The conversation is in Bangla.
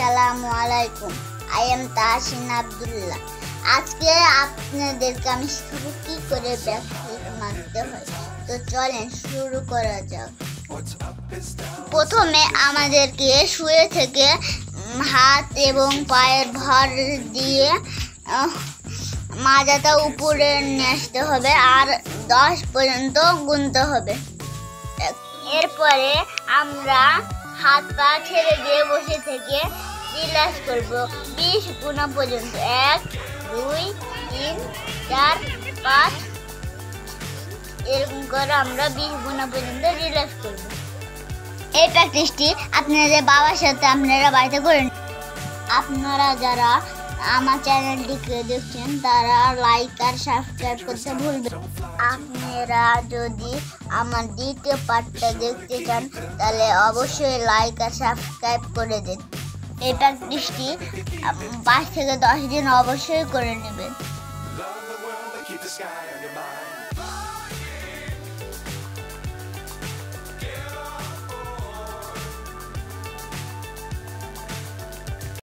আসসালামু আলাইকুম। I am Tahsin Abdullah. আজকে আপনাদেরকে আমি শিখাবো কি করে ব্যাকফ্লিপ মারতে হয়। তো চলেন শুরু করা যাক। প্রথমে আমাদেরকে শুয়ে থেকে হাত এবং পায়ের ভর দিয়ে মাজাটা উপরে নিয়ে আসতে হবে আর 10 পর্যন্ত গুনতে হবে। এরপরে আমরা হাত পা ছেড়ে দিয়ে বসে থেকে রিল্যাক্স করব 20 গুণা পর্যন্ত। 1 2 3 4 5 এরকম করে আমরা 20 গুণা পর্যন্ত রিল্যাক্স করব। এই প্র্যাকটিসটি আপনাদের বাবার সাথে আপনারা বাড়িতে করেন। আপনারা যারা আমার চ্যানেলটিকে দেখছেন তারা লাইক আর সাবস্ক্রাইব করতে ভুলবেন। আপনারা যদি আমার দ্বিতীয় পার্টটা দেখতে চান তাহলে অবশ্যই লাইক আর সাবস্ক্রাইব করে দিন। এই প্র্যাকটিসটি 5 থেকে 10 দিন অবশ্যই করে নেবেন।